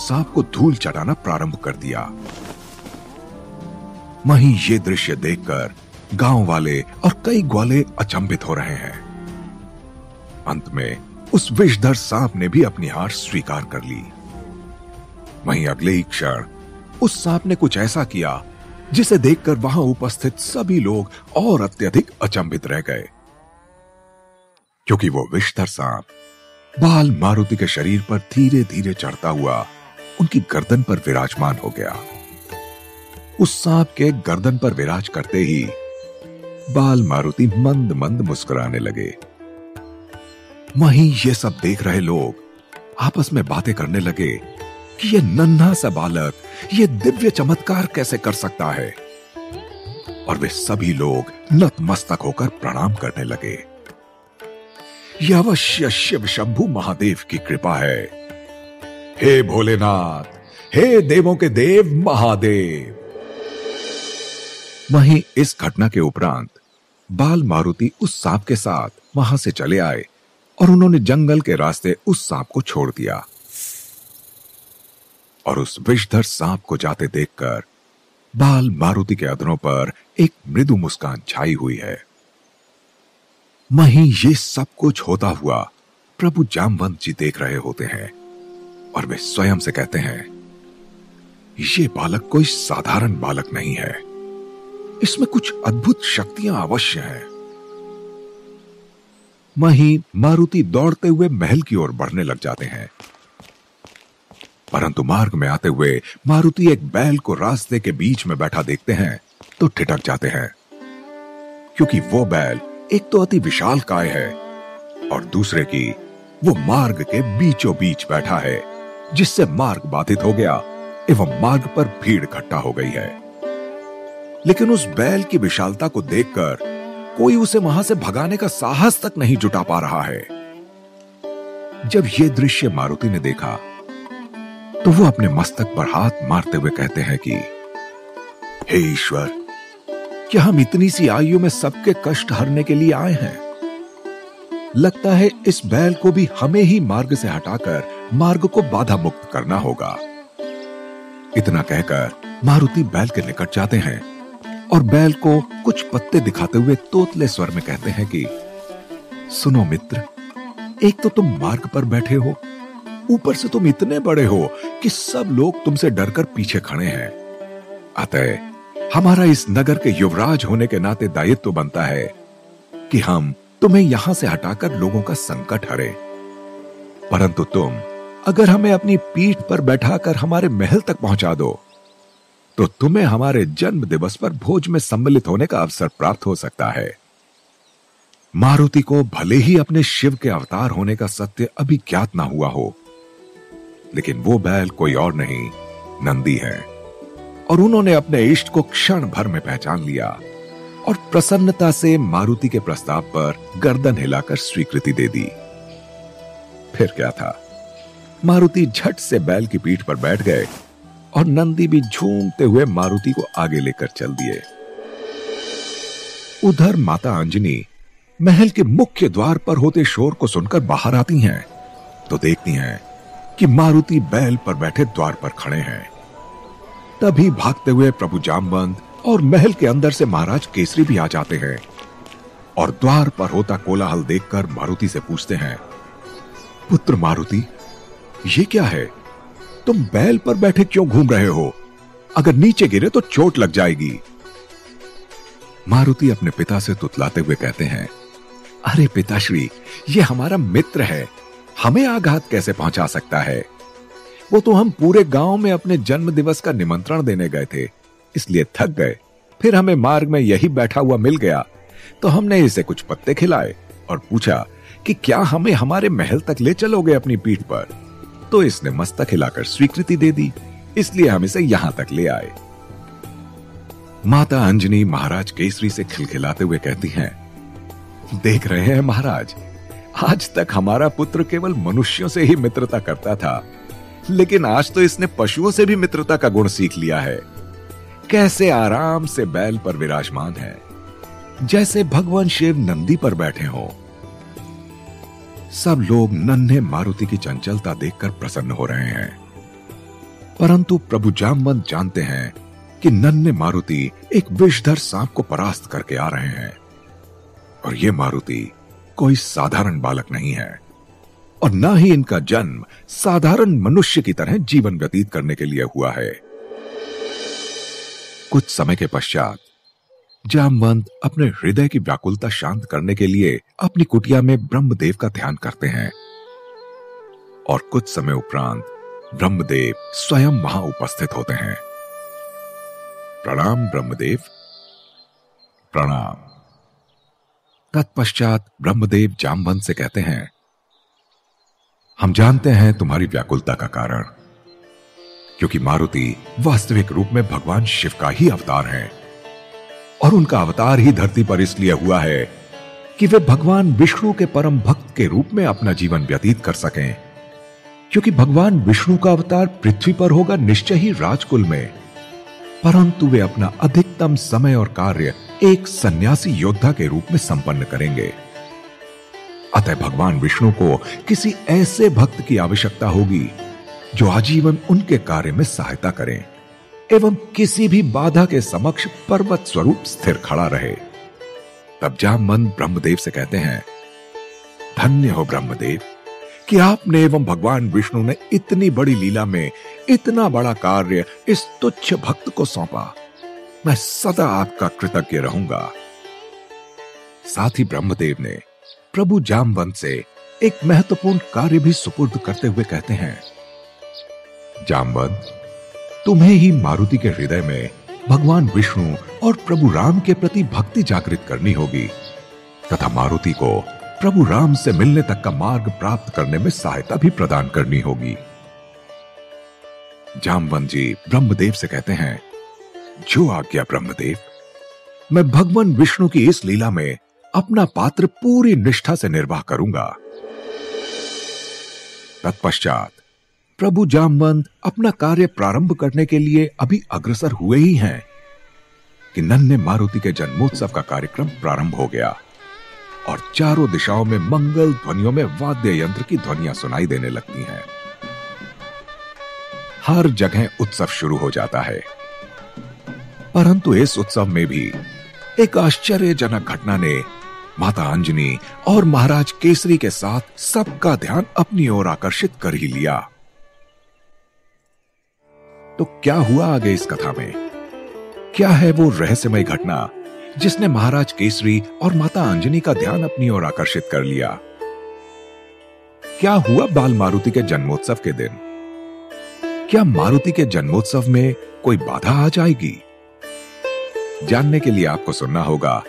सांप को धूल चटाना प्रारंभ कर दिया। वहीं ये दृश्य देखकर गांव वाले और कई ग्वाले अचंभित हो रहे हैं। अंत में उस विषधर सांप ने भी अपनी हार स्वीकार कर ली। वहीं अगले ही क्षण उस सांप ने कुछ ऐसा किया जिसे देखकर वहां उपस्थित सभी लोग और अत्यधिक अचंभित रह गए, क्योंकि वो विषधर सांप बाल मारुति के शरीर पर धीरे धीरे चढ़ता हुआ उनकी गर्दन पर विराजमान हो गया। उस सांप के गर्दन पर विराज करते ही बाल मारुति मंद मंद मुस्कुराने लगे। वहीं ये सब देख रहे लोग आपस में बातें करने लगे कि ये नन्हा सा बालक ये दिव्य चमत्कार कैसे कर सकता है, और वे सभी लोग नतमस्तक होकर प्रणाम करने लगे। यह अवश्य शिव शंभु महादेव की कृपा है। हे भोलेनाथ, हे देवों के देव महादेव। वहीं इस घटना के उपरांत बाल मारुति उस सांप के साथ वहां से चले आए और उन्होंने जंगल के रास्ते उस सांप को छोड़ दिया। और उस विषधर सांप को जाते देखकर बाल मारुति के अधरों पर एक मृदु मुस्कान छाई हुई है। वहीं ये सब कुछ होता हुआ प्रभु जामवंत जी देख रहे होते हैं और वे स्वयं से कहते हैं, ये बालक कोई साधारण बालक नहीं है, इसमें कुछ अद्भुत शक्तियां अवश्य हैं। वहीं मारुति दौड़ते हुए महल की ओर बढ़ने लग जाते हैं, परंतु मार्ग में आते हुए मारुति एक बैल को रास्ते के बीच में बैठा देखते हैं तो ठिठक जाते हैं, क्योंकि वो बैल एक तो अति विशाल काय है और दूसरे की वो मार्ग के बीचों बीच बैठा है, जिससे मार्ग बाधित हो गया एवं मार्ग पर भीड़ इकट्ठा हो गई है। लेकिन उस बैल की विशालता को देखकर कोई उसे वहां से भगाने का साहस तक नहीं जुटा पा रहा है। जब ये दृश्य मारुति ने देखा तो वो अपने मस्तक पर हाथ मारते हुए कहते हैं कि हे ईश्वर, क्या हम इतनी सी आयु में सबके कष्ट हरने के लिए आए हैं? लगता है इस बैल को भी हमें ही मार्ग से हटाकर मार्ग को बाधा मुक्त करना होगा। इतना कहकर मारुति बैल के निकट जाते हैं और बैल को कुछ पत्ते दिखाते हुए तोतले स्वर में कहते हैं कि सुनो मित्र, एक तो तुम मार्ग पर बैठे हो, ऊपर से तुम इतने बड़े हो कि सब लोग तुमसे डरकर पीछे खड़े हैं। अतः हमारा इस नगर के युवराज होने के नाते दायित्व बनता है कि हम तुम्हें यहां से हटाकर लोगों का संकट हरे। परंतु तुम अगर हमें अपनी पीठ पर बैठाकर हमारे महल तक पहुंचा दो तो तुम्हें हमारे जन्म दिवस पर भोज में सम्मिलित होने का अवसर प्राप्त हो सकता है। मारुति को भले ही अपने शिव के अवतार होने का सत्य अभी ज्ञात ना हुआ हो, लेकिन वो बैल कोई और नहीं, नंदी है, और उन्होंने अपने इष्ट को क्षण भर में पहचान लिया और प्रसन्नता से मारुति के प्रस्ताव पर गर्दन हिलाकर स्वीकृति दे दी। फिर क्या था, मारुति झट से बैल की पीठ पर बैठ गए और नंदी भी झूमते हुए मारुति को आगे लेकर चल दिए। उधर माता अंजनी महल के मुख्य द्वार पर होते शोर को सुनकर बाहर आती हैं तो देखती हैं कि मारुति बैल पर बैठे द्वार पर खड़े हैं। तभी भागते हुए प्रभु जामवंत और महल के अंदर से महाराज केसरी भी आ जाते हैं और द्वार पर होता कोलाहल देखकर मारुति से पूछते हैं, पुत्र मारुति, ये क्या है? तुम बैल पर बैठे क्यों घूम रहे हो? अगर नीचे गिरे तो चोट लग जाएगी। मारुति अपने पिता से तुतलाते हुए कहते हैं, अरे पिताश्री, ये हमारा मित्र है, हमें आघात कैसे पहुंचा सकता है? वो तो हम पूरे गांव में अपने जन्म दिवस का निमंत्रण देने गए थे, इसलिए थक गए। फिर हमें मार्ग में यही बैठा हुआ मिल गया तो हमने इसे कुछ पत्ते खिलाए और पूछा कि क्या हमें हमारे महल तक ले चलोगे अपनी पीठ पर? तो इसने मस्तक हिलाकर स्वीकृति दे दी, इसलिए हम इसे यहां तक ले आए। माता अंजनी महाराज केसरी से खिलखिलाते हुए कहती हैं, देख रहे हैं महाराज, आज तक हमारा पुत्र केवल मनुष्यों से ही मित्रता करता था, लेकिन आज तो इसने पशुओं से भी मित्रता का गुण सीख लिया है। कैसे आराम से बैल पर विराजमान है, जैसे भगवान शिव नंदी पर बैठे हों। सब लोग नन्हे मारुति की चंचलता देखकर प्रसन्न हो रहे हैं। परंतु प्रभु जामवंत जानते हैं कि नन्हे मारुति एक विषधर सांप को परास्त करके आ रहे हैं और ये मारुति कोई साधारण बालक नहीं है और ना ही इनका जन्म साधारण मनुष्य की तरह जीवन व्यतीत करने के लिए हुआ है। कुछ समय के पश्चात जामवंत अपने हृदय की व्याकुलता शांत करने के लिए अपनी कुटिया में ब्रह्मदेव का ध्यान करते हैं और कुछ समय उपरांत ब्रह्मदेव स्वयं वहां उपस्थित होते हैं। प्रणाम ब्रह्मदेव। प्रणाम। तत्पश्चात ब्रह्मदेव जामवंत से कहते हैं, हम जानते हैं तुम्हारी व्याकुलता का कारण, क्योंकि मारुति वास्तविक रूप में भगवान शिव का ही अवतार है और उनका अवतार ही धरती पर इसलिए हुआ है कि वे भगवान विष्णु के परम भक्त के रूप में अपना जीवन व्यतीत कर सकें। क्योंकि भगवान विष्णु का अवतार पृथ्वी पर होगा निश्चय ही राजकुल में, परंतु वे अपना अधिकतम समय और कार्य एक सन्यासी योद्धा के रूप में संपन्न करेंगे। अतः भगवान विष्णु को किसी ऐसे भक्त की आवश्यकता होगी जो आजीवन उनके कार्य में सहायता करें एवं किसी भी बाधा के समक्ष पर्वत स्वरूप स्थिर खड़ा रहे। तब जामवंत ब्रह्मदेव से कहते हैं, धन्य हो ब्रह्मदेव कि आपने एवं भगवान विष्णु ने इतनी बड़ी लीला में इतना बड़ा कार्य इस तुच्छ भक्त को सौंपा। मैं सदा आपका कृतज्ञ रहूंगा। साथ ही ब्रह्मदेव ने प्रभु जामवंत से एक महत्वपूर्ण कार्य भी सुपुर्द करते हुए कहते हैं, जामवंत, तुम्हें ही मारुति के हृदय में भगवान विष्णु और प्रभु राम के प्रति भक्ति जागृत करनी होगी तथा मारुति को प्रभु राम से मिलने तक का मार्ग प्राप्त करने में सहायता भी प्रदान करनी होगी। जामवंत जी ब्रह्मदेव से कहते हैं, जो आज्ञा ब्रह्मदेव। मैं भगवान विष्णु की इस लीला में अपना पात्र पूरी निष्ठा से निर्वाह करूंगा। तत्पश्चात प्रभु जामवंत अपना कार्य प्रारंभ करने के लिए अभी अग्रसर हुए ही हैं कि नन्हे मारुति के जन्मोत्सव का कार्यक्रम प्रारंभ हो गया और चारों दिशाओं में मंगल ध्वनियों में वाद्य यंत्र की ध्वनियां सुनाई देने लगती हैं। हर जगह उत्सव शुरू हो जाता है, परंतु इस उत्सव में भी एक आश्चर्यजनक घटना ने माता अंजनी और महाराज केसरी के साथ सबका ध्यान अपनी ओर आकर्षित कर ही लिया। तो क्या हुआ आगे इस कथा में? क्या है वो रहस्यमय घटना जिसने महाराज केसरी और माता अंजनी का ध्यान अपनी ओर आकर्षित कर लिया? क्या हुआ बाल मारुति के जन्मोत्सव के दिन? क्या मारुति के जन्मोत्सव में कोई बाधा आ जाएगी? जानने के लिए आपको सुनना होगा